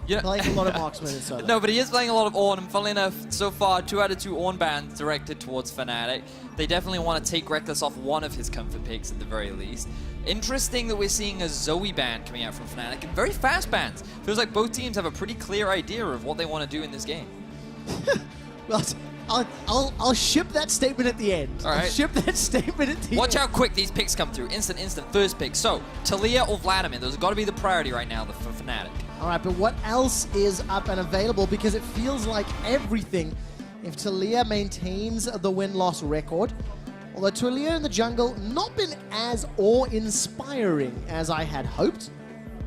Yeah. Playing a lot of marksman in solo. No, but he is playing a lot of Ornn, and funnily enough, so far, 2 out of 2 Ornn bans directed towards Fnatic. They definitely want to take Reckless off one of his comfort picks at the very least. Interesting that we're seeing a Zoe ban coming out from Fnatic, and very fast bans. Feels like both teams have a pretty clear idea of what they want to do in this game. Well, I'll ship that statement at the end. All right. I'll ship that statement at the end. Watch how quick these picks come through. Instant, first pick. So, Talia or Vladimir, those have got to be the priority right now for Fnatic. All right, but what else is up and available? Because it feels like everything, if Talia maintains the win-loss record, although Talia in the jungle not been as awe-inspiring as I had hoped,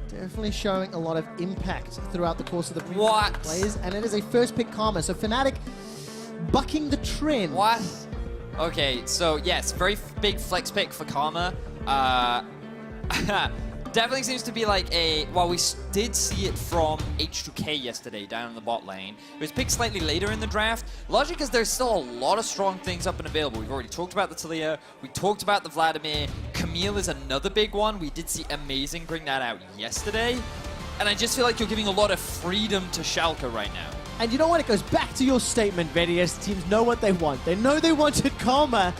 definitely showing a lot of impact throughout the course of the previous plays, and it is a first-pick Karma, so Fnatic bucking the trend. What? Okay, so yes, very big flex pick for Karma. Definitely seems to be like a, well, we did see it from H2K yesterday down in the bot lane. It was picked slightly later in the draft, largely because there's still a lot of strong things up and available. We've already talked about the Talia, we talked about the Vladimir. Camille is another big one. We did see Amazing bring that out yesterday. And I just feel like you're giving a lot of freedom to Schalke right now. And you know what? It goes back to your statement, Vedius. Teams know what they want. They know they wanted Karma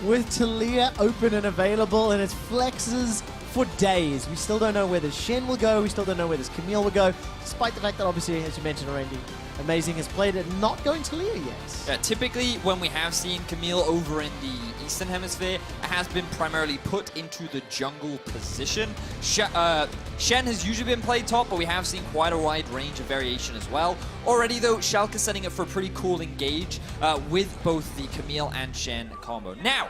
with Talia open and available, and it's flexes for days. We still don't know where this Shen will go. We still don't know where this Camille will go, despite the fact that obviously, as you mentioned already, Amazing has played it, not going Talia yet. Yeah, typically, when we have seen Camille over in the Eastern Hemisphere, it has been primarily put into the jungle position. Shen has usually been played top, but we have seen quite a wide range of variation as well. Already, though, Schalke setting up for a pretty cool engage with both the Camille and Shen combo. Now,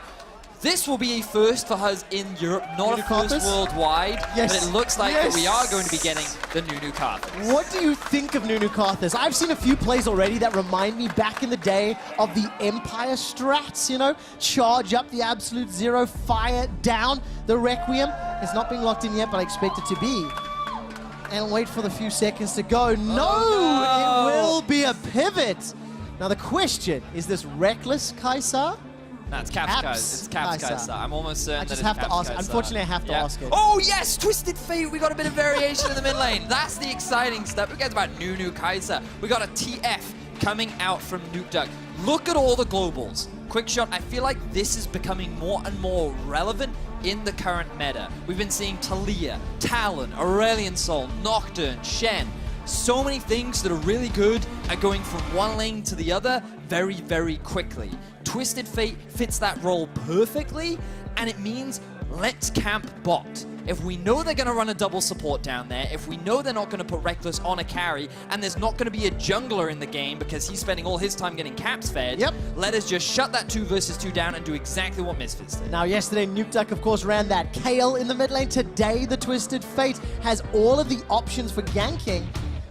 this will be a first for us in Europe, not a first worldwide, but it looks like that we are going to be getting the Nunu Karthus. What do you think of Nunu Karthus? I've seen a few plays already that remind me back in the day of the Empire strats, you know? Charge up the absolute zero, fire down the Requiem. It's not being locked in yet, but I expect it to be. And wait for the few seconds to go. No! It will be a pivot. Now the question, is this Reckless Kai'Sa? No, it's Caps Kai'Sa. It's Caps Kai'Sa. I'm almost certain I just have to ask. Unfortunately, I have to ask it. Oh, yes! Twisted Fate. We got a bit of variation in the mid lane. That's the exciting stuff. Who cares about Nunu Kai'Sa? We got a TF coming out from Nukeduck. Look at all the globals. Quick shot. I feel like this is becoming more and more relevant in the current meta. We've been seeing Talia, Talon, Aurelion Sol, Nocturne, Shen. So many things that are really good are going from one lane to the other very, very quickly. Twisted Fate fits that role perfectly, and it means let's camp bot. If we know they're going to run a double support down there, if we know they're not going to put Reckless on a carry, and there's not going to be a jungler in the game because he's spending all his time getting caps fed, let us just shut that 2 versus 2 down and do exactly what Misfits did. Now, yesterday, Nukeduck, of course, ran that Kale in the mid lane. Today, the Twisted Fate has all of the options for ganking,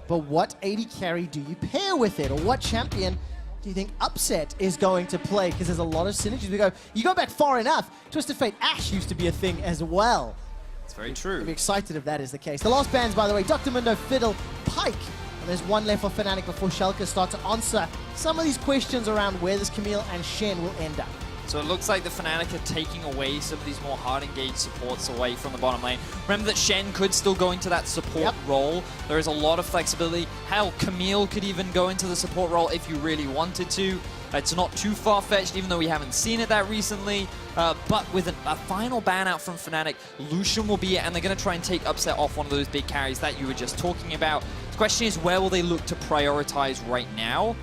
but what AD carry do you pair with it, or what champion do you think Upset is going to play? Because there's a lot of synergies. You go back far enough, Twisted Fate Ashe used to be a thing as well. It's very true. I'd be excited if that is the case. The last bans, by the way, Dr. Mundo, Fiddle, Pyke. And there's one left for Fnatic before Schalke start to answer some of these questions around where this Camille and Shen will end up. So it looks like the Fnatic are taking away some of these more hard-engaged supports away from the bottom lane. Remember that Shen could still go into that support role. There is a lot of flexibility. Hell, Camille could even go into the support role if you really wanted to. It's not too far-fetched, even though we haven't seen it that recently. But with a final ban out from Fnatic, Lucian will be it, and they're going to try and take Upset off one of those big carries that you were just talking about. The question is, where will they look to prioritize right now?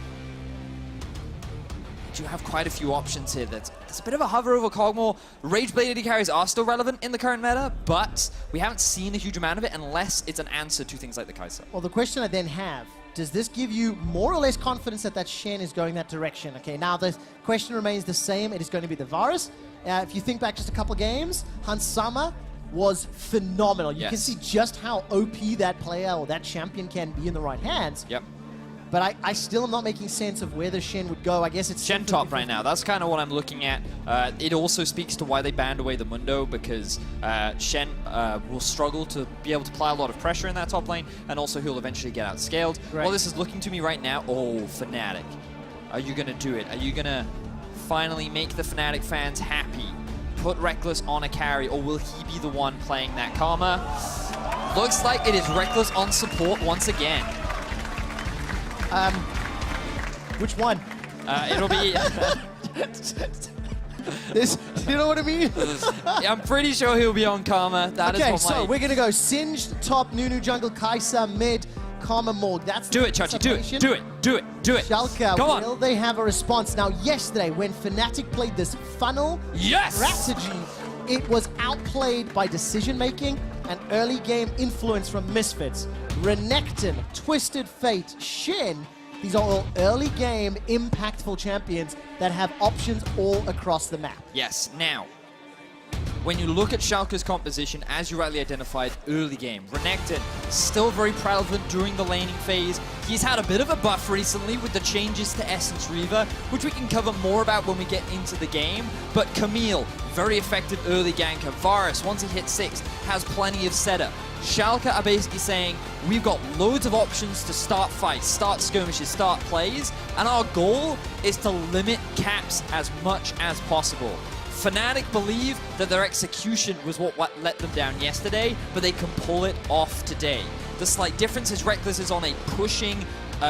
You have quite a few options here. There's a bit of a hover over Kog'Maw. Rage-Blade AD carries are still relevant in the current meta, but we haven't seen a huge amount of it unless it's an answer to things like the Kai'Sa. Well, the question I then have, does this give you more or less confidence that Shen is going that direction? Okay, now the question remains the same. It is going to be the Varus. If you think back just a couple games, Hans Sama was phenomenal. You can see just how OP that player or that champion can be in the right hands. But I still am not making sense of where the Shen would go. I guess it's Shen top right now. That's kind of what I'm looking at. It also speaks to why they banned away the Mundo, because Shen will struggle to be able to apply a lot of pressure in that top lane, and also he'll eventually get outscaled. Well, this is looking to me right now. Oh, Fnatic. Are you going to do it? Are you going to finally make the Fnatic fans happy? Put Reckless on a carry, or will he be the one playing that Karma? Looks like it is Reckless on support once again. Which one? It'll be... This, you know what I mean? I'm pretty sure he'll be on Karma. That is Okay, what so we're gonna go Singed, top, Nunu, jungle, Kai'Sa, mid, Karma, Morg. That's Do it, Chachi, do it, do it, do it, do it. Schalke, Go on. will they have a response? Now, yesterday, when Fnatic played this funnel strategy, it was outplayed by decision-making and early game influence from Misfits. Renekton, Twisted Fate, Shin, these are all early game, impactful champions that have options all across the map. Yes, now, when you look at Schalke's composition, as you rightly identified, early game, Renekton still very prevalent during the laning phase. He's had a bit of a buff recently with the changes to Essence Reaver, which we can cover more about when we get into the game. But Camille, very effective early ganker. Varus, once he hits 6, has plenty of setup. Schalke are basically saying, we've got loads of options to start fights, start skirmishes, start plays, and our goal is to limit caps as much as possible. Fnatic believe that their execution was what let them down yesterday, but they can pull it off today. The slight difference is Reckless is on a pushing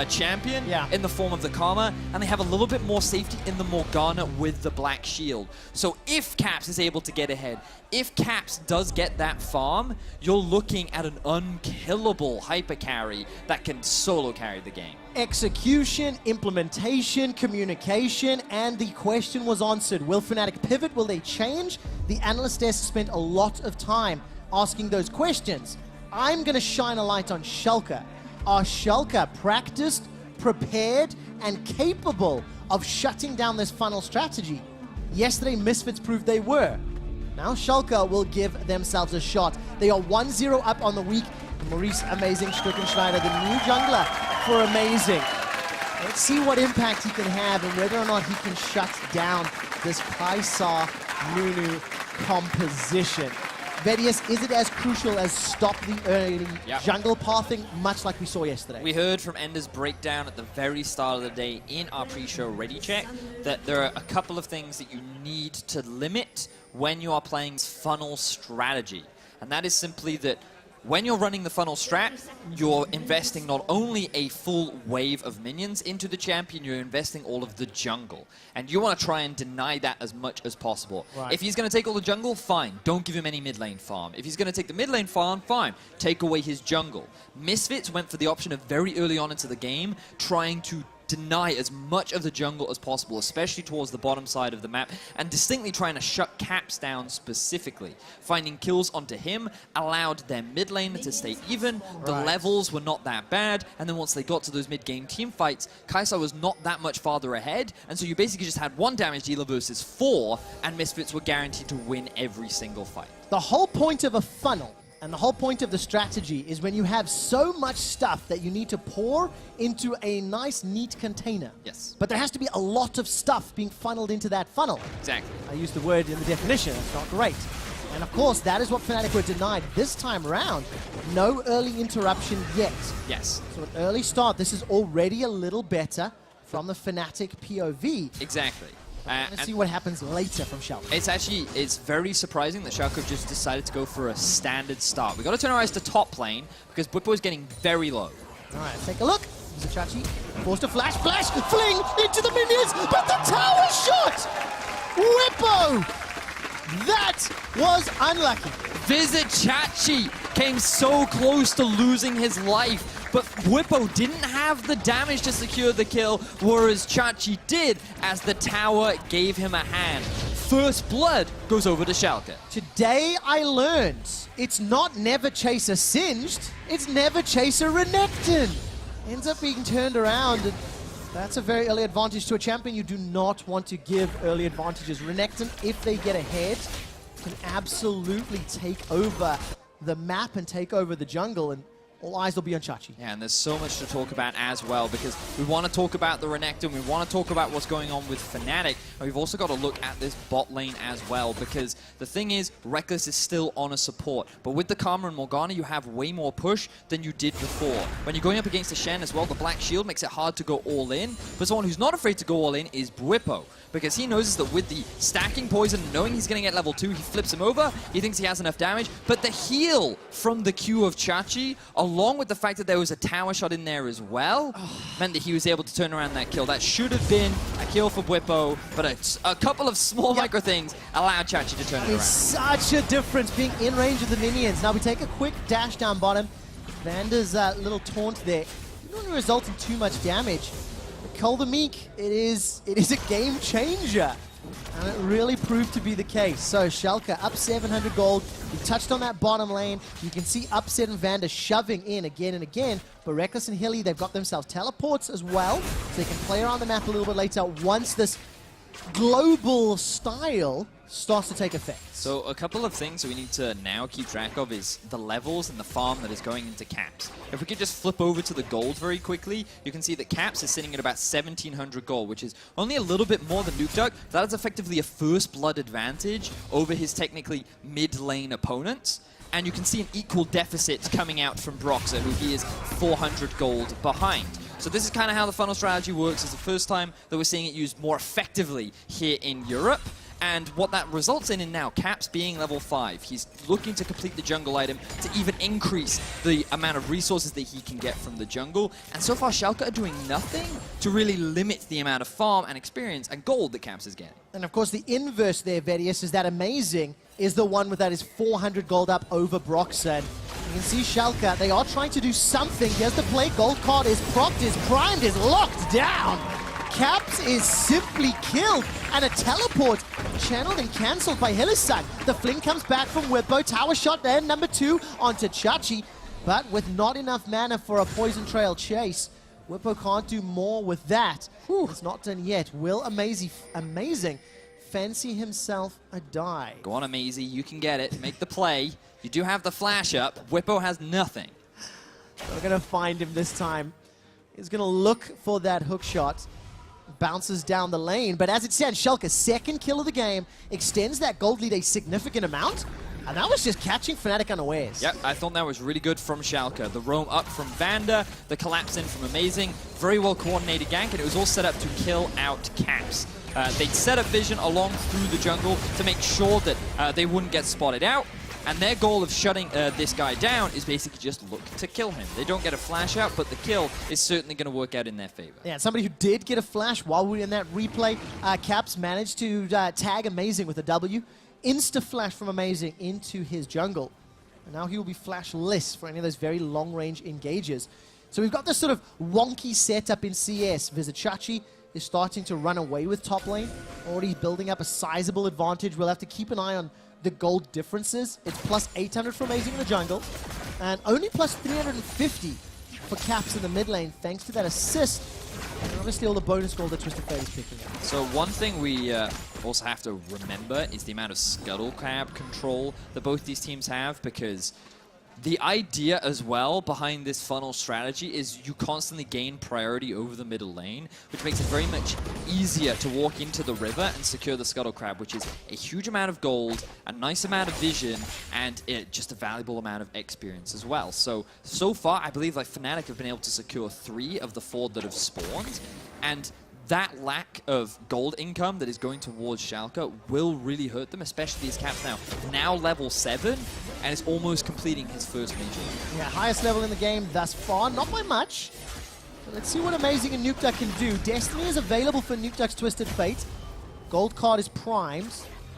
champion in the form of the Karma, and they have a little bit more safety in the Morgana with the Black Shield. So if Caps is able to get ahead, if Caps does get that farm, you're looking at an unkillable hyper carry that can solo carry the game. Execution, implementation, communication, and the question was answered. Will Fnatic pivot? Will they change? The analyst desk spent a lot of time asking those questions. I'm going to shine a light on Schalke. Are Schalke practiced, prepared, and capable of shutting down this funnel strategy? Yesterday, Misfits proved they were. Now Schalke will give themselves a shot. They are 1-0 up on the week. Maurice Amazing Struckenschneider, the new jungler for Amazing. Let's see what impact he can have and whether or not he can shut down this Kai'Sa Nunu composition. Vedius, is it as crucial as stop the early jungle pathing, much like we saw yesterday? We heard from Ender's breakdown at the very start of the day in our pre-show ready check that there are a couple of things that you need to limit when you are playing funnel strategy. And that is simply that when you're running the funnel strat, you're investing not only a full wave of minions into the champion, you're investing all of the jungle. And you want to try and deny that as much as possible. Right. If he's going to take all the jungle, fine. Don't give him any mid lane farm. If he's going to take the mid lane farm, fine. Take away his jungle. Misfits went for the option of very early on into the game, trying to deny as much of the jungle as possible, especially towards the bottom side of the map, and distinctly trying to shut Caps down specifically. Finding kills onto him allowed their mid lane to stay even, the levels were not that bad, and then once they got to those mid-game team fights, Kai'Sa was not that much farther ahead, and so you basically just had 1 damage dealer versus 4, and Misfits were guaranteed to win every single fight. The whole point of a funnel and the whole point of the strategy is when you have so much stuff that you need to pour into a nice, neat container. Yes. But there has to be a lot of stuff being funneled into that funnel. Exactly. I used the word in the definition. It's not great. And of course, that is what Fnatic were denied this time around. No early interruption yet. Yes. So an early start. This is already a little better from the Fnatic POV. Exactly. Let's see what happens later from Schalke. It's very surprising that Schalke just decided to go for a standard start. We got to turn our eyes to top lane because Bwipo is getting very low. All right, let's take a look. Chachi forced a flash, fling into the minions, but the tower shot! Bwipo! That was unlucky. Visit Chachi came so close to losing his life, but Bwipo didn't have the damage to secure the kill, whereas Chachi did, as the tower gave him a hand. First blood goes over to Schalke. Today I learned it's not never chase a Singed, it's never chase a Renekton. Ends up being turned around, and that's a very early advantage to a champion. You do not want to give early advantages. Renekton, if they get ahead, can absolutely take over the map and take over the jungle, and all eyes will be on Chachi. Yeah, and there's so much to talk about as well, because we want to talk about the Renekton, we want to talk about what's going on with Fnatic, and we've also got to look at this bot lane as well, because the thing is, Reckless is still on a support, but with the Karma and Morgana, you have way more push than you did before. When you're going up against the Shen as well, the Black Shield makes it hard to go all in, but someone who's not afraid to go all in is Bwipo, because he knows that with the stacking poison, knowing he's going to get level 2, he flips him over, he thinks he has enough damage, but the heal from the Q of Chachi, along with the fact that there was a tower shot in there as well, meant that he was able to turn around that kill. That should have been a kill for Bwipo, but a couple of small micro things allowed Chachi to turn it around. It's such a difference being in range of the minions. Now we take a quick dash down bottom. Vanda's little taunt there didn't really result in too much damage. But Call the Meek, it is a game changer. And it really proved to be the case. So Schalke up 700 gold. We touched on that bottom lane. You can see Upset and Vanda shoving in again and again. But Reckless and Hilly, they've got themselves teleports as well. So they can play around the map a little bit later once this global style starts to take effect. So a couple of things that we need to now keep track of is the levels and the farm that is going into Caps. If we could just flip over to the gold very quickly, you can see that Caps is sitting at about 1700 gold, which is only a little bit more than Nukeduck. That is effectively a first blood advantage over his technically mid lane opponents. And you can see an equal deficit coming out from Broxer, who he is 400 gold behind. So this is kind of how the funnel strategy works. It's the first time that we're seeing it used more effectively here in Europe. And what that results in now, Caps being level 5, he's looking to complete the jungle item to even increase the amount of resources that he can get from the jungle. And so far, Schalke are doing nothing to really limit the amount of farm and experience and gold that Caps is getting. And of course, the inverse there, Vedius, is that Amazing is the one with that is 400 gold up over Broxer. You can see Schalke, they are trying to do something. Here's the play. Gold card is propped, is primed, is locked down. Caps is simply killed, and a teleport channeled and cancelled by Hillisang. The fling comes back from Whippo, tower shot there, number 2 onto Chachi, but with not enough mana for a poison trail chase, Whippo can't do more with that. It's not done yet. Will Amazing fancy himself a die? Go on, Amazy, you can get it. Make the play. You do have the flash up. Whippo has nothing. We're going to find him this time. He's going to look for that hook shot. Bounces down the lane, but as it stands, Schalke's second kill of the game extends that gold lead a significant amount, and that was just catching Fnatic unawares. Yep, I thought that was really good from Schalke. The roam up from Vanda, the collapse in from Amazing, very well coordinated gank, and it was all set up to kill out Caps. They'd set up vision along through the jungle to make sure that they wouldn't get spotted out. And their goal of shutting this guy down is basically just look to kill him. They don't get a flash out, but the kill is certainly going to work out in their favor. Yeah, somebody who did get a flash while we were in that replay, Caps managed to tag Amazing with a W. Insta-flash from Amazing into his jungle. And now he will be flashless for any of those very long-range engages. So we've got this sort of wonky setup in CS. Vizichachi is starting to run away with top lane. Already building up a sizable advantage. We'll have to keep an eye on the gold differences. It's plus 800 for Amazing in the jungle, and only plus 350 for Caps in the mid lane, thanks to that assist, and obviously all the bonus gold that Twisted Fate is picking up. So one thing we also have to remember is the amount of scuttle crab control that both these teams have, because the idea as well behind this funnel strategy is you constantly gain priority over the middle lane, which makes it very much easier to walk into the river and secure the scuttle crab, which is a huge amount of gold, a nice amount of vision, and just a valuable amount of experience as well. So far, I believe like Fnatic have been able to secure 3 of the 4 that have spawned, and that lack of gold income that is going towards Schalke will really hurt them, especially as Caps now level 7, and is almost completing his first major. Yeah, highest level in the game thus far, not by much. But let's see what Amazing and Nukeduck can do. Destiny is available for Nukeduck's Twisted Fate. Gold card is primed.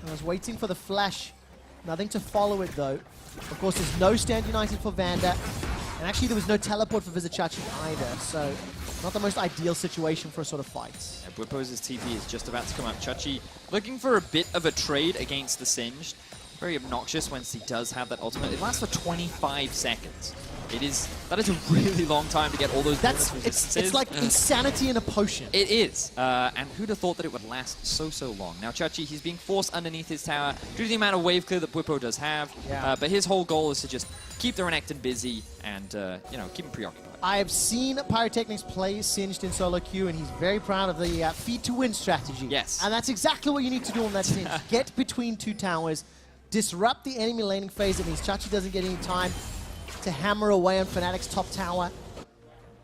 I was waiting for the flash. Nothing to follow it though. Of course, there's no Stand United for Vanda. And actually, there was no teleport for Vizichachi either, so not the most ideal situation for a sort of fight. Yeah, Bwipo's TP is just about to come out. Chachi looking for a bit of a trade against the Singed. Very obnoxious once he does have that ultimate. It lasts for 25 seconds. That is a really long time to get all those bonus resistances. It's like insanity in a potion. It is. And who'd have thought that it would last so long? Now Chachi, he's being forced underneath his tower due to the amount of wave clear that Bwipo does have. Yeah. But his whole goal is to just keep the Renekton busy and keep him preoccupied. I have seen Pyrotechnics play Singed in solo queue, and he's very proud of the feed to win strategy. Yes. And that's exactly what you need to do on that Singed. Get between 2 towers, disrupt the enemy laning phase. It means Chachi doesn't get any time to hammer away on Fnatic's top tower.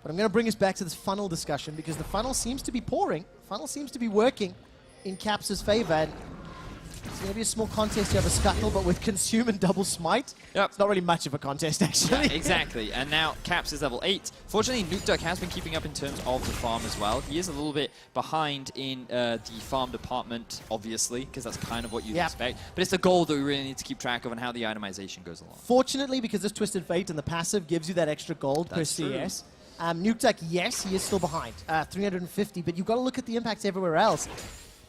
But I'm going to bring us back to this funnel discussion, because the funnel seems to be pouring. Funnel seems to be working in Caps' favor. And It's going to be a small contest. You have a Scuttle, but with Consume and Double Smite, Yep. it's not really much of a contest, actually. Yeah, exactly. And now Caps is level 8. Fortunately, Nukeduck has been keeping up in terms of the farm as well. He is a little bit behind in the farm department, obviously, because that's kind of what you'd expect. But it's the goal that we really need to keep track of and how the itemization goes along. Fortunately, because this Twisted Fate and the passive gives you that extra gold per That's true. CS. Nukeduck, yes, he is still behind, 350, but you've got to look at the impacts everywhere else.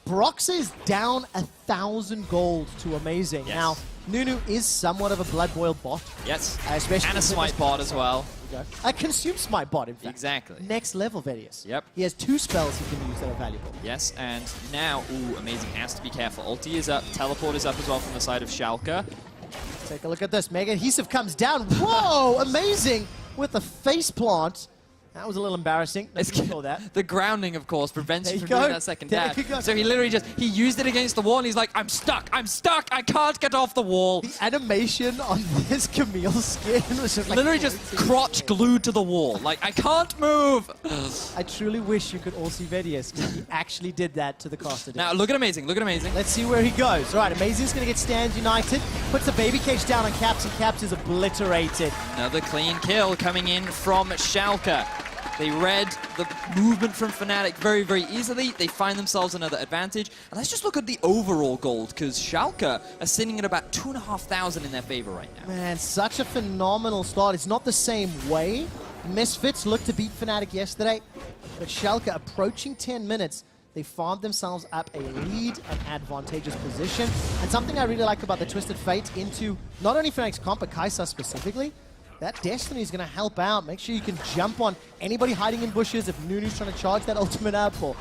Brox is down 1,000 gold to Amazing. Yes. Now, Nunu is somewhat of a Blood Boil bot. Yes. Especially And a Smite bot as well. A Consume Smite bot, in fact. Exactly. Next level, Vedius. Yep. He has 2 spells he can use that are valuable. Yes, and now, ooh, Amazing has to be careful. Ulti is up, Teleport is up as well from the side of Schalke. Take a look at this. Mega Adhesive comes down. Whoa, Amazing with a face plant. That was a little embarrassing. Let's saw that. The grounding, of course, prevents There you you from doing go. that second There dash. you go. So he literally he used it against the wall, and he's like, I'm stuck, I can't get off the wall. The animation on this Camille skin was just like... Literally just crotch glued to the wall. Like, I can't move. I truly wish you could all see Vedius, because he actually did that to the caster. Now, look at Amazing, look at Amazing. Let's see where he goes. All right, Amazing's going to get Stand United. Puts the baby cage down on Caps, and Caps is obliterated. Another clean kill coming in from Schalke. They read the movement from Fnatic very, very easily. They find themselves another advantage. And let's just look at the overall gold, because Schalke are sitting at about 2,500 in their favor right now. Man, such a phenomenal start. It's not the same way. Misfits looked to beat Fnatic yesterday, but Schalke approaching 10 minutes. They farmed themselves up a lead, an advantageous position. And something I really like about the Twisted Fate into not only Fnatic's comp, but Kaisa specifically, that Destiny is going to help out. Make sure you can jump on anybody hiding in bushes if Nunu's trying to charge that ultimate up, or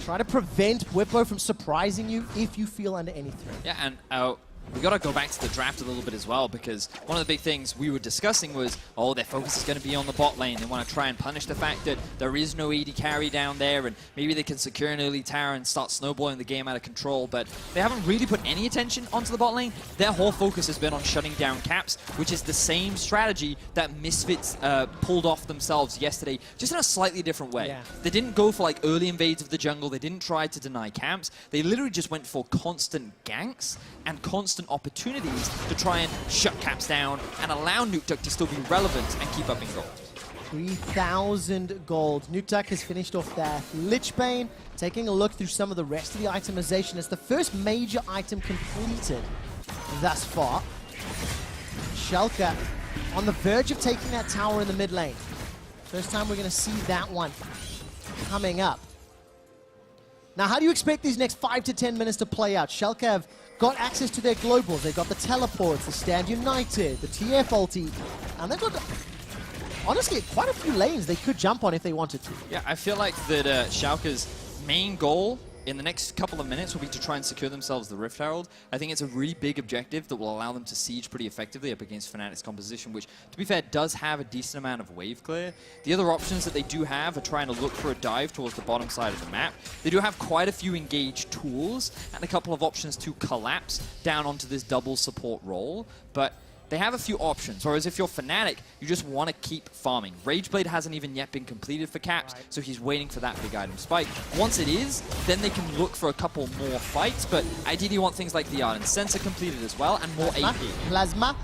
try to prevent Whippo from surprising you if you feel under any threat. Yeah, and we got to go back to the draft a little bit as well, because one of the big things we were discussing was, oh, their focus is going to be on the bot lane. They want to try and punish the fact that there is no AD carry down there, and maybe they can secure an early tower and start snowballing the game out of control, but they haven't really put any attention onto the bot lane. Their whole focus has been on shutting down Caps, which is the same strategy that Misfits pulled off themselves yesterday, just in a slightly different way. Yeah. They didn't go for like early invades of the jungle. They didn't try to deny Camps. They literally just went for constant ganks and constant opportunities to try and shut Caps down and allow Nukeduck to still be relevant and keep up in gold. 3,000 gold. Nukeduck has finished off that Lichbane. Taking a look through some of the rest of the itemization, it's the first major item completed thus far. Schalke on the verge of taking that tower in the mid lane. First time we're going to see that one coming up. Now, how do you expect these next 5 to 10 minutes to play out? Schalke have got access to their globals. They've got the teleports, the Stand United, the TF ulti, and they've got, honestly, quite a few lanes they could jump on if they wanted to. Yeah, I feel like that Schalke's main goal in the next couple of minutes will be to try and secure themselves the Rift Herald. I think it's a really big objective that will allow them to siege pretty effectively up against Fnatic's composition, which, to be fair, does have a decent amount of wave clear. The other options that they do have are trying to look for a dive towards the bottom side of the map. They do have quite a few engaged tools and a couple of options to collapse down onto this double support role, but they have a few options, whereas if you're Fnatic, you just want to keep farming. Rageblade hasn't even yet been completed for Caps, so he's waiting for that big item spike. Once it is, then they can look for a couple more fights, but ideally you want things like the Ardent Sensor completed as well, and more AP. Plasma.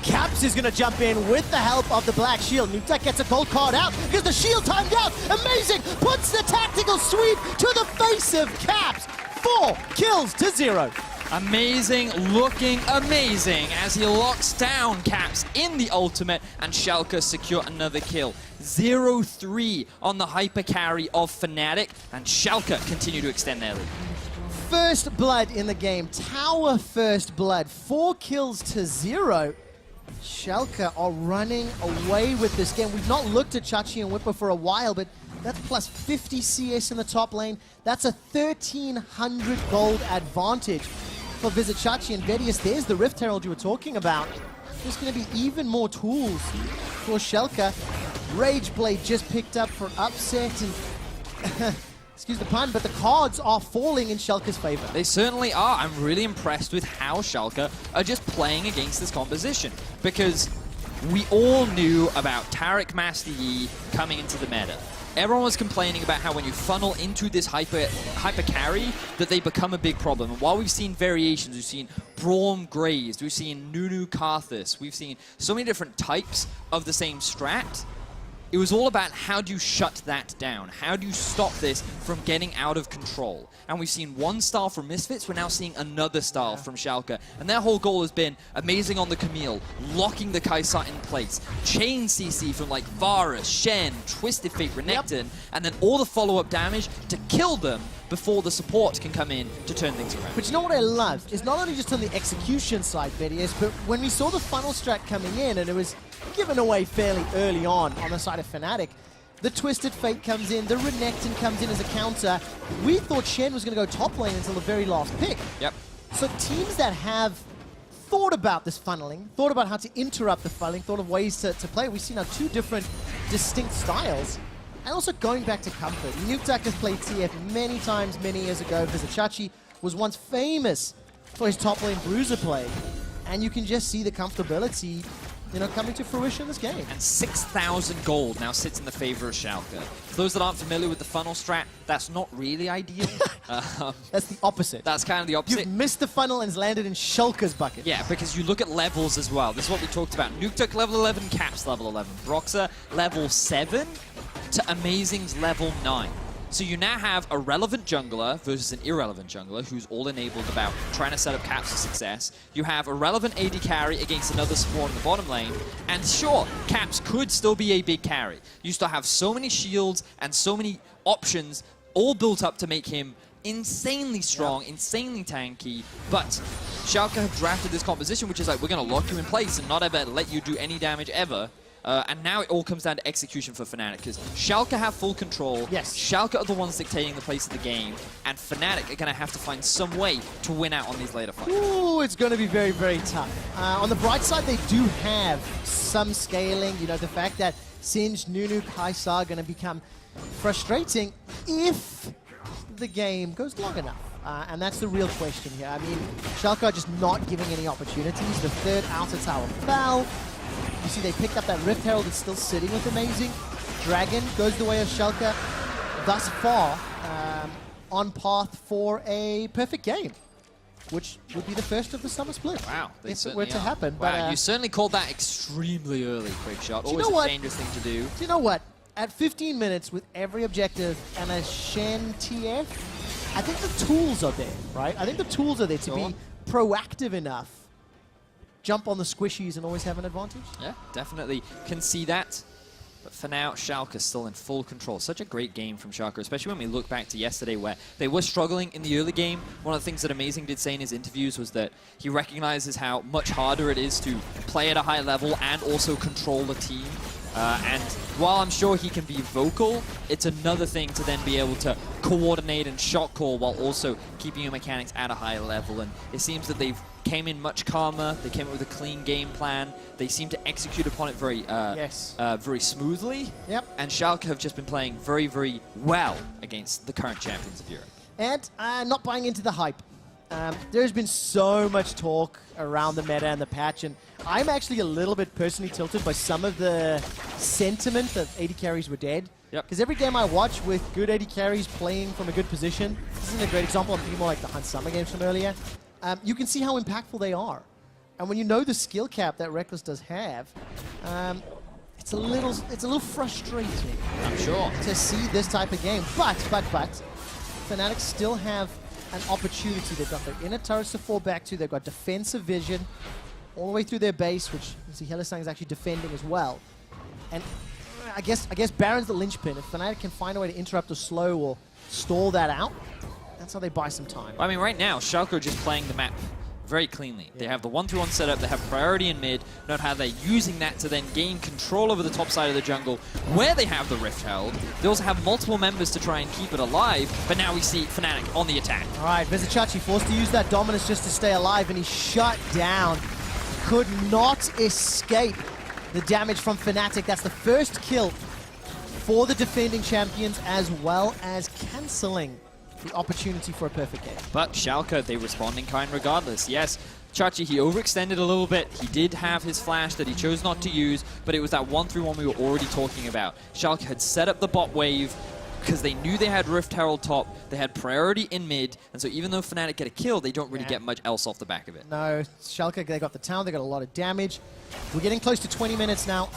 Caps is going to jump in with the help of the Black Shield. Nukeduck gets a gold card out because the shield timed out. Amazing puts the tactical sweep to the face of Caps. 4 kills to 0. Amazing, looking amazing as he locks down Caps in the ultimate, and Schalke secure another kill. 0-3 on the hyper carry of Fnatic, and Schalke continue to extend their lead. First blood in the game. Tower first blood. 4 kills to 0. Schalke are running away with this game. We've not looked at Chachi and Whippo for a while, but that's plus 50 CS in the top lane. That's a 1,300 gold advantage for Visit Chachi and Vedius. There's the Rift Herald you were talking about. There's going to be even more tools for Schalke. Rageblade just picked up for upset, and excuse the pun, but the cards are falling in Schalke's favor. They certainly are. I'm really impressed with how Schalke are just playing against this composition, because we all knew about Taric Master Yi coming into the meta. everyone was complaining about how when you funnel into this hyper carry, that they become a big problem. And while we've seen variations, we've seen Braum Graves, we've seen Nunu Karthus, we've seen so many different types of the same strat, it was all about how do you shut that down? How do you stop this from getting out of control? And we've seen one style from Misfits, we're now seeing another style from Schalke. And their whole goal has been amazing on the Camille, locking the Kai'Sa in place, chain CC from like Varus, Shen, Twisted Fate, Renekton, and then all the follow-up damage to kill them before the support can come in to turn things around. But you know what I love? It's not only just on the execution side, Vedius, but when we saw the funnel strat coming in, and it was given away fairly early on the side of Fnatic, the Twisted Fate comes in, the Renekton comes in as a counter. We thought Shen was going to go top lane until the very last pick. Yep. So teams that have thought about this funneling, thought about how to interrupt the funneling, thought of ways to play. We've seen now two different distinct styles. And also going back to comfort. Nukeduck has played TF many times, many years ago. Vizicachi was once famous for his top lane bruiser play. And you can just see the comfortability, you know, coming to fruition in this game. And 6,000 gold now sits in the favor of Schalke. For those that aren't familiar with the funnel strat, that's not really ideal. That's the opposite. That's kind of the opposite. You've missed the funnel and it's landed in Schalke's bucket. Yeah, because you look at levels as well. This is what we talked about. Nukeduck level 11, Caps level 11. Broxah level 7 to Amazing's level 9. So you now have a relevant jungler versus an irrelevant jungler who's all enabled about trying to set up Caps for success. You have a relevant AD carry against another support in the bottom lane. And sure, Caps could still be a big carry. You still have so many shields and so many options all built up to make him insanely strong, insanely tanky, but Schalke have drafted this composition which is like, we're going to lock you in place and not ever let you do any damage ever. And now it all comes down to execution for Fnatic, because Schalke have full control. Yes. Schalke are the ones dictating the pace of the game, and Fnatic are going to have to find some way to win out on these later fights. Ooh, it's going to be very, very tough. On the bright side, they do have some scaling. You know, the fact that Singe, Nunu, Kai'Sa are going to become frustrating if the game goes long enough. And that's the real question here. I mean, Schalke are just not giving any opportunities. The third outer tower fell. You see they picked up that Rift Herald, it's still sitting with Amazing. Dragon goes the way of Schalke thus far, on path for a perfect game, which would be the first of the summer split. Wow, they if it certainly were to are. happen. Wow, But, you certainly called that extremely early, Quick Shot. Do you Always know a what? dangerous thing to do. Do you know what? At 15 minutes with every objective and a Shen TF, I think the tools are there, right? I think the tools are there to be proactive enough, jump on the squishies and always have an advantage. Yeah, definitely can see that. But for now, Schalke still in full control. Such a great game from Schalke, especially when we look back to yesterday where they were struggling in the early game. One of the things that Amazing did say in his interviews was that he recognizes how much harder it is to play at a high level and also control the team. And while I'm sure he can be vocal, it's another thing to then be able to coordinate and shot call while also keeping your mechanics at a high level. And it seems that they've came in much calmer. They came up with a clean game plan. They seem to execute upon it very, very smoothly. Yep. And Schalke have just been playing very, very well against the current champions of Europe. And not buying into the hype. There's been so much talk around the meta and the patch, and I'm actually a little bit personally tilted by some of the sentiment that AD carries were dead. Because every game I watch with good AD carries playing from a good position, this isn't a great example, I'm thinking more like the Hunt Summer games from earlier, you can see how impactful they are. And when you know the skill cap that Reckless does have, it's a little frustrating. I'm sure. To see this type of game. But, Fnatic still have an opportunity. They've got their inner turrets to fall back to. They've got defensive vision all the way through their base, which you see Hellesang is actually defending as well. And I guess Baron's the linchpin. If Fnatic can find a way to interrupt or slow or stall that out, that's how they buy some time. I mean, right now, Schalke are just playing the map very cleanly. They have the 1-3-1 setup, they have priority in mid, note how they're using that to then gain control over the top side of the jungle, where they have the Rift held. They also have multiple members to try and keep it alive, but now we see Fnatic on the attack. All right, Vizicachi forced to use that dominance just to stay alive, and he's shut down. Could not escape the damage from Fnatic. That's the first kill for the defending champions, as well as cancelling the opportunity for a perfect game. But Schalke, they respond in kind regardless. Yes, Chachi, he overextended a little bit. He did have his flash that he chose not to use, but it was that 1-3-1 we were already talking about. Schalke had set up the bot wave because they knew they had Rift Herald top, they had priority in mid, and so even though Fnatic get a kill, they don't really get much else off the back of it. No, Schalke, they got the town, they got a lot of damage. We're getting close to 20 minutes now,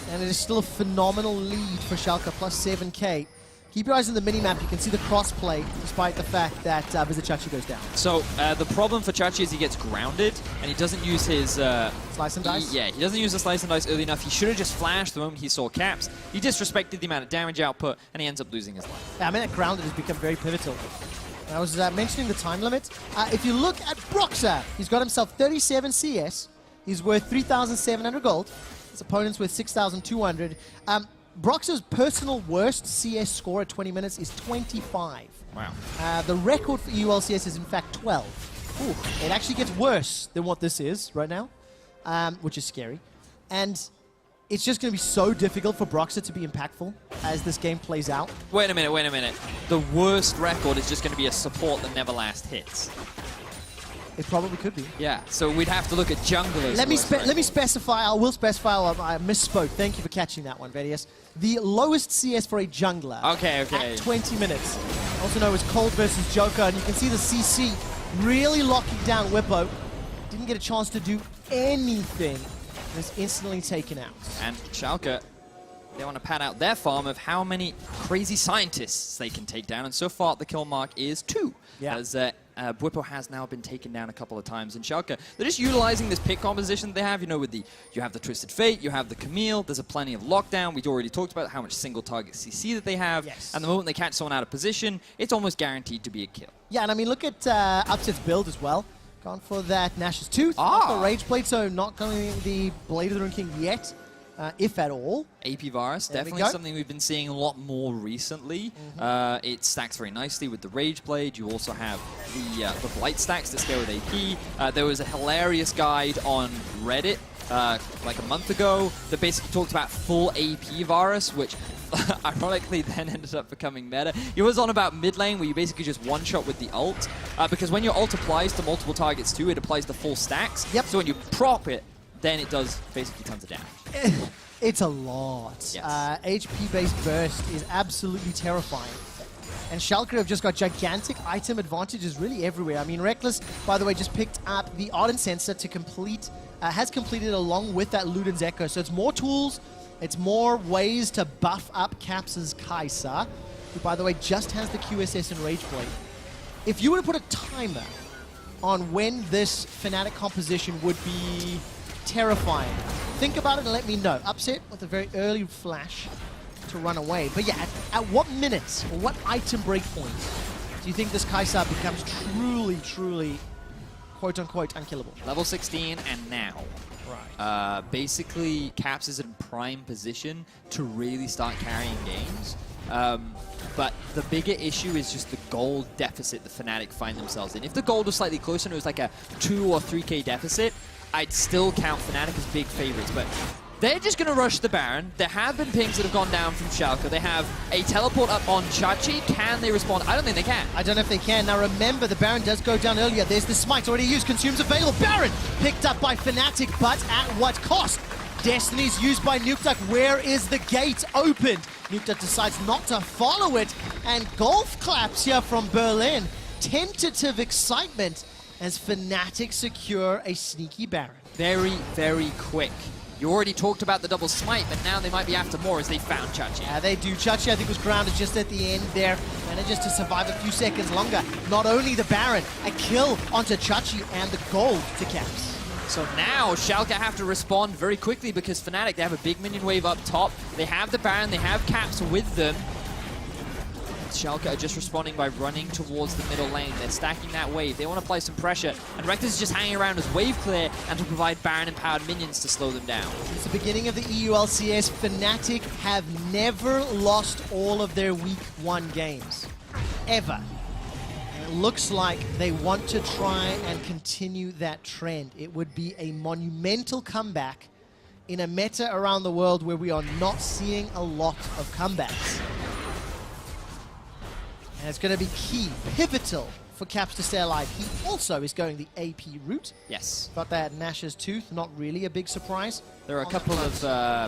and it is still a phenomenal lead for Schalke, plus 7k. Keep your eyes on the minimap. You can see the crossplay, despite the fact that Chachi goes down. So the problem for Chachi is he gets grounded, and he doesn't use his... Slice and dice? Yeah, he doesn't use the slice and dice early enough. He should have just flashed the moment he saw caps. He disrespected the amount of damage output, and he ends up losing his life. Yeah, I mean, that grounded has become very pivotal. I was mentioning the time limit. If you look at Broxah, he's got himself 37 CS. He's worth 3,700 gold. His opponent's worth 6,200. Broxah's personal worst CS score at 20 minutes is 25. Wow. The record for EU LCS is in fact 12. Ooh, it actually gets worse than what this is right now, which is scary. And it's just going to be so difficult for Broxah to be impactful as this game plays out. Wait a minute. The worst record is just going to be a support that never last hits. It probably could be. Yeah, so we'd have to look at junglers. Let me specify, I misspoke. Thank you for catching that one, Vedius. The lowest CS for a jungler. Okay. At 20 minutes. Also known as Cold versus Joker, and you can see the CC really locking down Whippo. Didn't get a chance to do anything. Was instantly taken out. And Schalke, they want to pad out their farm of how many crazy scientists they can take down, and so far the kill mark is 2. Yeah. As Bwipo has now been taken down a couple of times, and Schalke, they're just utilizing this pick composition that they have, you know, with you have the Twisted Fate, you have the Camille, there's a plenty of lockdown. We've already talked about how much single target CC that they have, and the moment they catch someone out of position, it's almost guaranteed to be a kill. Yeah, and I mean, look at Upset's build as well. Gone for that Nash's Tooth, not the Rage Blade, so not going the Blade of the Rune King yet, if at all. AP Varus, definitely something we've been seeing a lot more recently. It stacks very nicely with the Rage Blade. You also have the Blight stacks that scale with AP. There was a hilarious guide on Reddit like a month ago that basically talked about full AP Varus, which ironically then ended up becoming meta. He was on about mid lane where you basically just one-shot with the ult, because when your ult applies to multiple targets too, it applies the full stacks. So when you prop it, then it does basically tons of damage. It's a lot. Yes. HP-based burst is absolutely terrifying. And Schalke have just got gigantic item advantages really everywhere. I mean, Reckless, by the way, just picked up the Ardent Sensor to complete, has completed along with that Luden's Echo. So it's more tools, it's more ways to buff up Caps' Kai'Sa, who, by the way, just has the QSS and Rage Blade. If you were to put a timer on when this Fnatic composition would be terrifying, think about it and let me know. Upset with a very early flash to run away. But yeah, at what minutes or what item breakpoint do you think this Kai'Sa becomes truly, quote-unquote, unkillable? Level 16 and now. Right. Basically, Caps is in prime position to really start carrying games. But the bigger issue is just the gold deficit the Fnatic find themselves in. If the gold was slightly closer and it was like a 2 or 3k deficit, I'd still count Fnatic as big favorites, but they're just going to rush the Baron. There have been pings that have gone down from Schalke. They have a teleport up on Chachi. Can they respond? I don't think they can. I don't know if they can. Now remember, the Baron does go down earlier. There's the smite already used. Consumes available. Baron picked up by Fnatic, but at what cost? Destiny's used by Nukeduck. Where is the gate opened? Nukeduck decides not to follow it, and golf claps here from Berlin. Tentative excitement as Fnatic secure a sneaky Baron. Very, very quick. You already talked about the double smite, but now they might be after more as they found Chachi. Yeah, they do. Chachi, I think, was grounded just at the end there. Manages to survive a few seconds longer. Not only the Baron, a kill onto Chachi and the gold to Caps. So now Schalke have to respond very quickly because Fnatic, they have a big minion wave up top. They have the Baron, they have Caps with them. Schalke are just responding by running towards the middle lane. They're stacking that wave. They want to apply some pressure. And Reckless is just hanging around as wave clear and to provide Baron-empowered minions to slow them down. Since the beginning of the EU LCS, Fnatic have never lost all of their Week 1 games. Ever. And it looks like they want to try and continue that trend. It would be a monumental comeback in a meta around the world where we are not seeing a lot of comebacks. And it's going to be key, pivotal for Caps to stay alive. He also is going the AP route. Yes. Got that Nash's Tooth, not really a big surprise. There are a couple of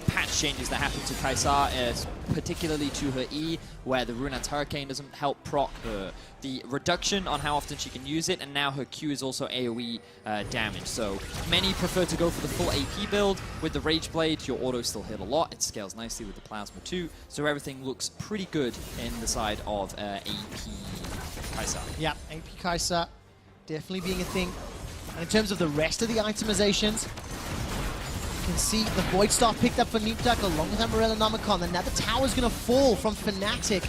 patch changes that happened to Kaisa, particularly to her E, where the Runan's Hurricane doesn't help proc the reduction on how often she can use it, and now her Q is also AoE damage. So many prefer to go for the full AP build. With the Rage Blade, your auto still hit a lot. It scales nicely with the Plasma too, so everything looks pretty good in the side of AP Kaisa. Yeah, AP Kaisa definitely being a thing. And in terms of the rest of the itemizations, you can see the Void Staff picked up for Nukeduck along with Amarella Namicon. And now the tower's going to fall from Fnatic.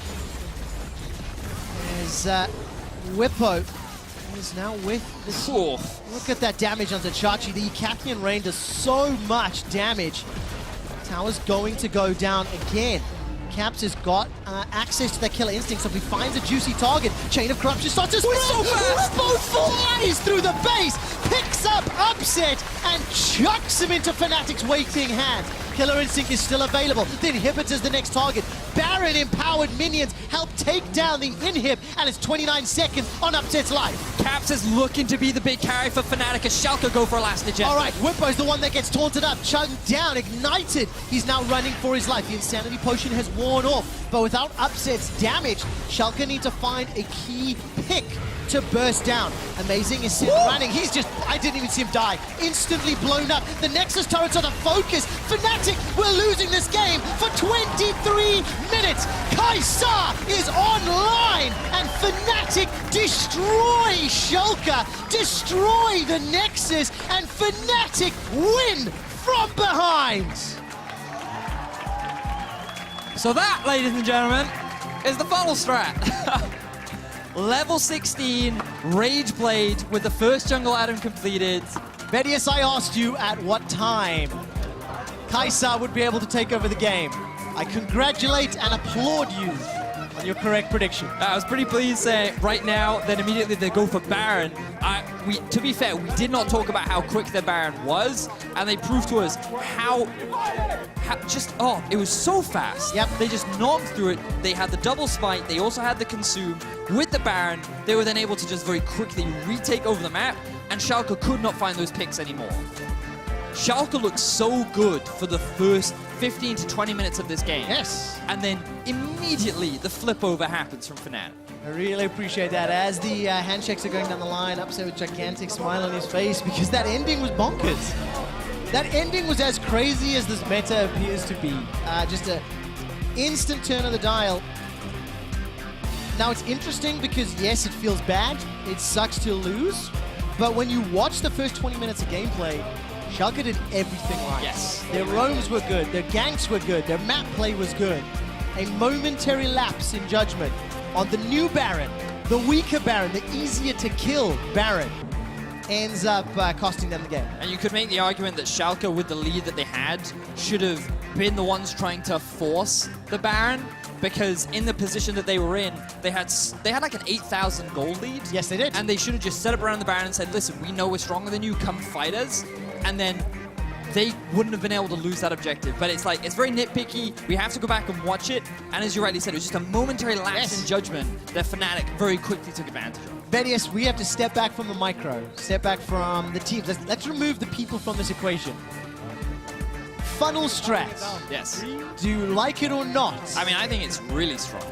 As Whippo is now with this. Look at that damage onto Chachi. The Cathian Rain does so much damage. Tower's going to go down again. Caps has got access to that killer instinct, so if he finds a juicy target, Chain of Corruption starts to spread. So fast! Whippo flies through the base, picks up Upset, and chucks him into Fnatic's waiting hand. Killer Instinct is still available. The Inhibitor's the next target. Baron empowered minions help take down the Inhib, and it's 29 seconds on Upset's life. Caps is looking to be the big carry for Fnatic as Schalke go for a last agenda. All right, Whippo's the one that gets taunted up, chugged down, ignited. He's now running for his life. The Insanity Potion has worn off, but without Upset's damage, Schalke need to find a key pick to burst down. Amazing is still running. He's just, I didn't even see him die. Instantly blown up. The Nexus turrets are the focus. Fnatic, we're losing this game for 23 minutes. Kaisa is online, and Fnatic destroy Schalke, destroy the Nexus, and Fnatic win from behind. So that, ladies and gentlemen, is the funnel strat. Level 16, Rage Blade with the first jungle item completed. Vedius, I asked you at what time Kaisa would be able to take over the game. I congratulate and applaud you on your correct prediction. I was pretty pleased saying right now, then immediately they go for Baron. To be fair, we did not talk about how quick their Baron was, and they proved to us it was so fast. Yep. They just knocked through it. They had the double smite. They also had the consume. With the Baron, they were then able to just very quickly retake over the map, and Schalke could not find those picks anymore. Schalke looked so good for the first 15 to 20 minutes of this game. Yes. And then immediately the flip over happens from Fnatic. I really appreciate that. As the handshakes are going down the line, Upset with gigantic smile on his face, because that ending was bonkers. That ending was as crazy as this meta appears to be. Just an instant turn of the dial. Now it's interesting because yes, it feels bad. It sucks to lose. But when you watch the first 20 minutes of gameplay, Schalke did everything right. Yes. Their roams were good, their ganks were good, their map play was good. A momentary lapse in judgment on the new Baron, the weaker Baron, the easier to kill Baron, ends up costing them the game. And you could make the argument that Schalke, with the lead that they had, should have been the ones trying to force the Baron, because in the position that they were in, they had like an 8,000 gold lead. Yes, they did. And they should have just set up around the Baron and said, listen, we know we're stronger than you, come fight us. And then they wouldn't have been able to lose that objective. But it's like, it's very nitpicky. We have to go back and watch it. And as you rightly said, it was just a momentary lapse in judgment that Fnatic very quickly took advantage of. Vedius, we have to step back from the micro, step back from the teams. Let's remove the people from this equation. Funnel strats. Yes. Do you like it or not? I mean, I think it's really strong.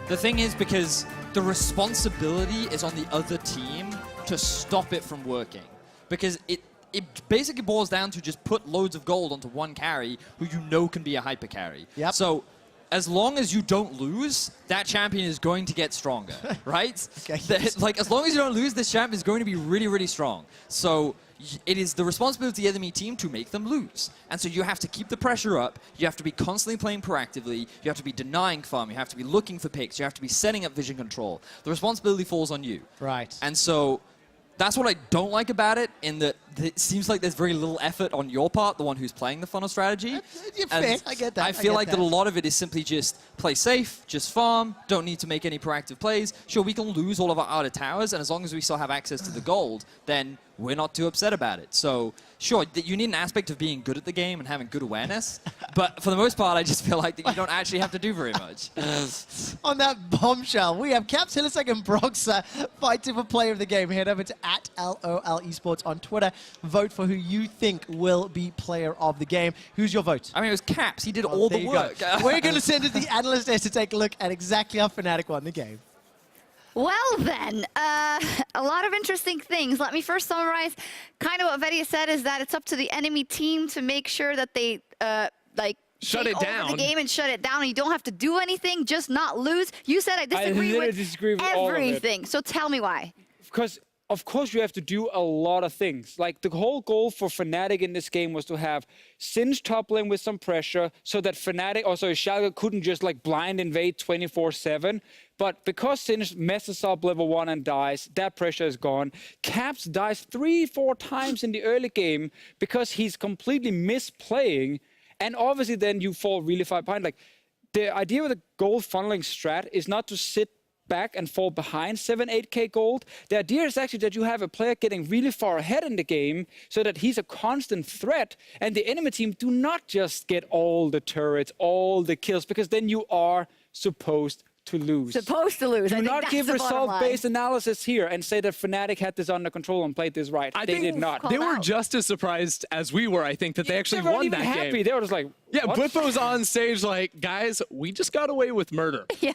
The thing is, because the responsibility is on the other team to stop it from working. Because it basically boils down to just put loads of gold onto one carry who you know can be a hyper carry. Yep. So as long as you don't lose, that champion is going to get stronger, right? Okay. Like, as long as you don't lose, this champ is going to be really, really strong. So it is the responsibility of the enemy team to make them lose. And so you have to keep the pressure up. You have to be constantly playing proactively. You have to be denying farm. You have to be looking for picks. You have to be setting up vision control. The responsibility falls on you. Right. And so that's what I don't like about it, in that it seems like there's very little effort on your part, the one who's playing the funnel strategy. Fair. I get that. I feel like that a lot of it is simply just play safe, just farm, don't need to make any proactive plays. Sure, we can lose all of our outer towers, and as long as we still have access to the gold, then we're not too upset about it. So sure, you need an aspect of being good at the game and having good awareness, but for the most part, I just feel like that you don't actually have to do very much. On that bombshell, we have Caps, Hillisek, and Broxer fighting for player of the game. Head over to @LOL Esports on Twitter. Vote for who you think will be player of the game. Who's your vote? I mean, it was Caps. He did all the work. We're going to send it to the analyst there to take a look at exactly how Fnatic won the game. Well then, a lot of interesting things. Let me first summarize kind of what Vedia said is that it's up to the enemy team to make sure that they shut it down. The game and shut it down. And you don't have to do anything, just not lose. You said I disagree with everything. So tell me why. Because of course you have to do a lot of things. Like the whole goal for Fnatic in this game was to have Singe top lane with some pressure so that Schalke couldn't just like blind invade 24/7. But because Singe messes up level 1 and dies, that pressure is gone. Caps dies 3-4 times in the early game because he's completely misplaying. And obviously then you fall really far behind. Like the idea with the gold funneling strat is not to sit back and fall behind 7-8k gold. The idea is actually that you have a player getting really far ahead in the game so that he's a constant threat and the enemy team do not just get all the turrets, all the kills, because then you are supposed to lose. Do not give result-based analysis here and say that Fnatic had this under control and played this right. They did not. They were just as surprised as we were, I think, that they actually won that game. They were just like, yeah, Bwipo's on stage like, guys, we just got away with murder. Yeah.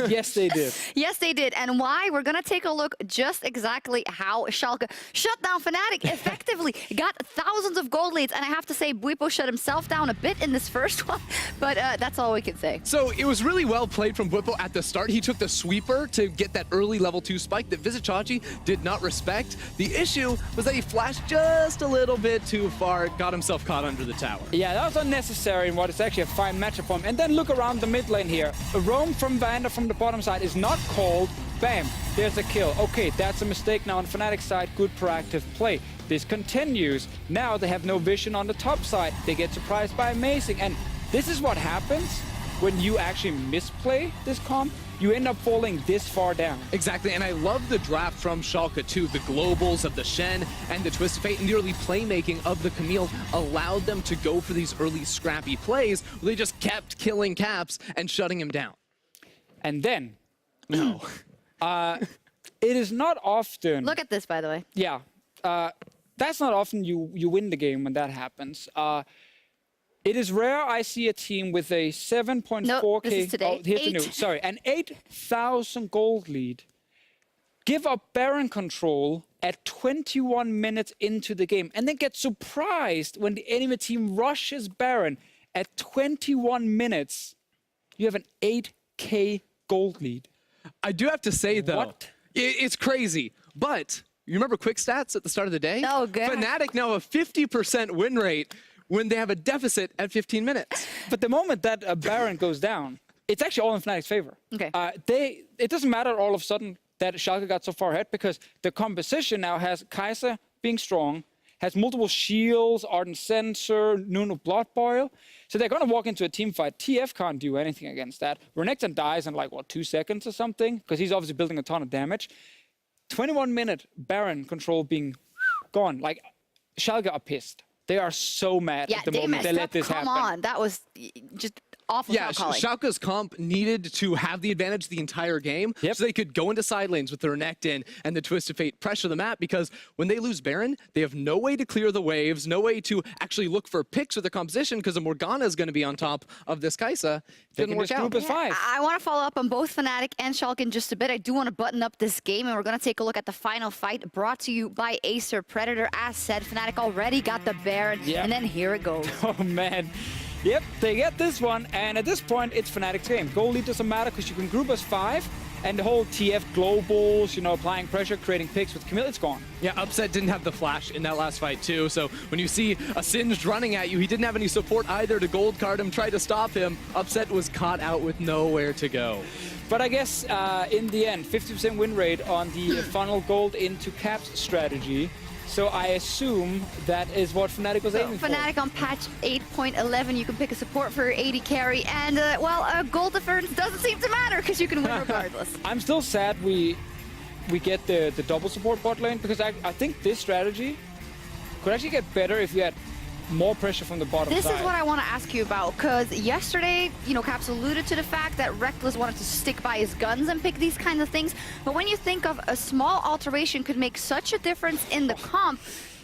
Yes, they did. Yes, they did. And why? We're going to take a look just exactly how Schalke shut down Fnatic effectively. Got thousands of gold leads. And I have to say, Bwipo shut himself down a bit in this first one. But that's all we can say. So it was really well played from Bwipo at the start. He took the sweeper to get that early level 2 spike that Vizicachi did not respect. The issue was that he flashed just a little bit too far, got himself caught under the tower. Yeah, that was unnecessary in what is actually a fine matchup for him. And then look around the mid lane here. A roam from Vander from the bottom side is not called. Bam, there's a kill. Okay, that's a mistake now on Fnatic's side. Good proactive play. This continues. Now they have no vision on the top side. They get surprised by Amazing. And this is what happens when you actually misplay this comp. You end up falling this far down. Exactly, and I love the draft from Schalke too. The globals of the Shen and the Twist of Fate and the early playmaking of the Camille allowed them to go for these early scrappy plays where they just kept killing Caps and shutting him down. And then, no. It is not often... Look at this, by the way. Yeah. That's not often you win the game when that happens. It is rare I see a team with a 7.4k. Nope, this is today. Oh, here's the news. Sorry, an 8,000 gold lead. Give up Baron control at 21 minutes into the game, and then get surprised when the enemy team rushes Baron at 21 minutes. You have an 8k gold lead. I do have to say though, What? It's crazy, but you remember quick stats at the start of the day? Oh, good. Fnatic now a 50% win rate when they have a deficit at 15 minutes. But the moment that a Baron goes down, it's actually all in Fnatic's favor. Okay. It doesn't matter all of a sudden that Schalke got so far ahead because the composition now has Kai'Sa being strong, has multiple shields, Ardent Sensor, Nunu Blood Boil. So they're going to walk into a team fight. TF can't do anything against that. Renekton dies in like, what, 2 seconds or something? Because he's obviously building a ton of damage. 21-minute Baron control being gone. Like, Schalke are pissed. They are so mad at the moment they let this happen. Come on, that was just awful. Yeah, Schalke's comp needed to have the advantage the entire game so they could go into side lanes with the Renekton and the Twist of Fate, pressure the map, because when they lose Baron, they have no way to clear the waves, no way to actually look for picks with the composition because the Morgana is going to be on top of this Kai'Sa. Didn't work out. I want to follow up on both Fnatic and Schalke in just a bit. I do want to button up this game, and we're going to take a look at the final fight brought to you by Acer Predator. As said, Fnatic already got the Baron, and then here it goes. Oh, man. Yep, they get this one, and at this point, it's Fnatic's game. Goal lead doesn't matter because you can group as 5, and the whole TF globals, you know, applying pressure, creating picks with Camille, it's gone. Yeah, Upset didn't have the flash in that last fight too, so when you see a Singed running at you, he didn't have any support either to gold card him, try to stop him. Upset was caught out with nowhere to go. But I guess in the end, 50% win rate on the funnel gold into Caps strategy. So I assume that is what Fnatic was aiming for. Fnatic on patch 8.11, you can pick a support for 80 carry, and well, gold difference doesn't seem to matter because you can win regardless. I'm still sad we we get the double support bot lane, because I think this strategy could actually get better if you had more pressure from the bottom side. This is what I want to ask you about, because yesterday, you know, Caps alluded to the fact that Reckless wanted to stick by his guns and pick these kinds of things. But when you think of a small alteration could make such a difference in the comp,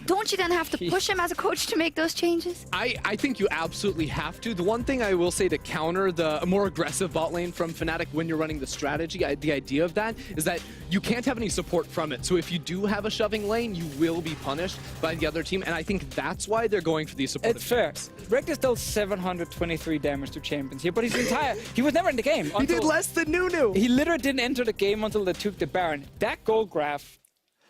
don't you then have to push him as a coach to make those changes? I think you absolutely have to. The one thing I will say to counter the more aggressive bot lane from Fnatic when you're running the strategy, the idea of that is that you can't have any support from it. So if you do have a shoving lane, you will be punished by the other team. And I think that's why they're going for these supportive It's fair. camps. Reckless dealt 723 damage to champions here, but he was never in the game. He did less than Nunu. He literally didn't enter the game until they took the Baron. That gold graph,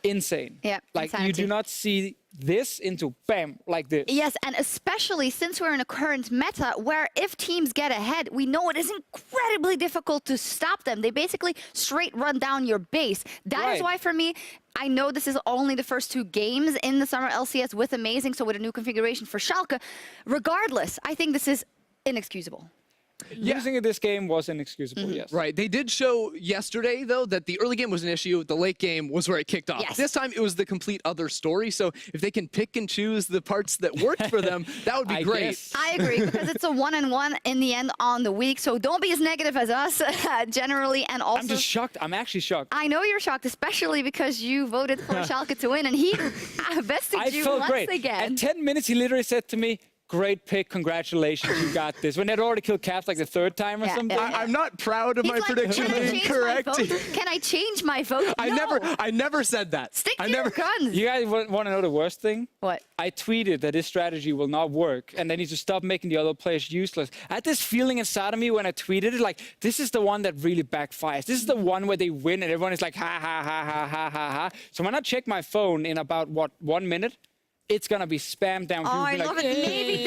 insane. Yeah, like insanity. you do not see this into bam like this. Yes, and especially since we're in a current meta where if teams get ahead, we know it is incredibly difficult to stop them. They basically straight run down your base. That is Right. why, for me, I know this is only the first 2 games in the Summer LCS with Amazing, so with a new configuration for Schalke. Regardless, I think this is inexcusable. Losing in this game was inexcusable, yes. Right. They did show yesterday, though, that the early game was an issue. The late game was where it kicked off. Yes. This time, it was the complete other story. So if they can pick and choose the parts that worked for them, that would be I great. guess. I agree, because it's a 1-1 in the end on the week, so don't be as negative as us, generally, and also... I'm just shocked. I'm actually shocked. I know you're shocked, especially because you voted for Schalke to win, and he bested I you felt once great. again. At 10 minutes, he literally said to me, "Great pick, congratulations, you got this." When they'd already killed Caps like the 3rd time or Yeah, something. yeah. I'm not proud of He's my like, prediction "Can I being change my correct. vote? Can I change my vote? No. I never said that. Stick to I your never. guns. You guys want to know the worst thing? What? I tweeted that this strategy will not work and they need to stop making the other players useless. I had this feeling inside of me when I tweeted it, like, this is the one that really backfires. This is the one where they win and everyone is like, ha, ha, ha, ha, ha, ha, ha. So when I check my phone in about, 1 minute, it's going to be spammed down. Oh, I love it. Maybe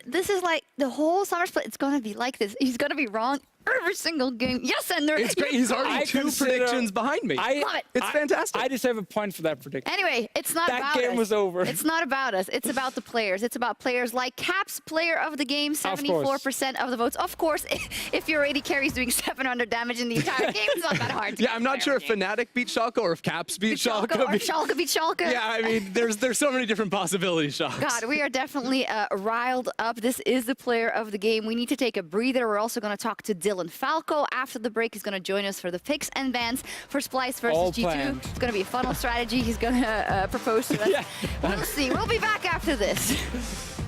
this is like the whole summer split. It's going to be like this. He's going to be wrong every single game. Yes, and It's great. He's already 2 predictions behind me. Love it. It's fantastic. I deserve a point for that prediction. Anyway, it's not That about us. game was over. It's not about us. It's about the players. It's about players like Caps, player of the game, 74% of the votes. Of course, if your AD carry is doing 700 damage in the entire game, it's not that hard to Yeah, I'm not sure if Fnatic beat Schalke or if Caps beat Schalke. Or Schalke beat Schalke. Yeah, I mean, there's so many different possibilities, Schalke. God, we are definitely riled up. This is the player of the game. We need to take a breather. We're also going to talk to Dylan Falco. After the break, he's going to join us for the picks and bans for Splice versus All G2. planned. It's going to be a funnel strategy he's going to propose to us. Yeah. We'll see. We'll be back after this.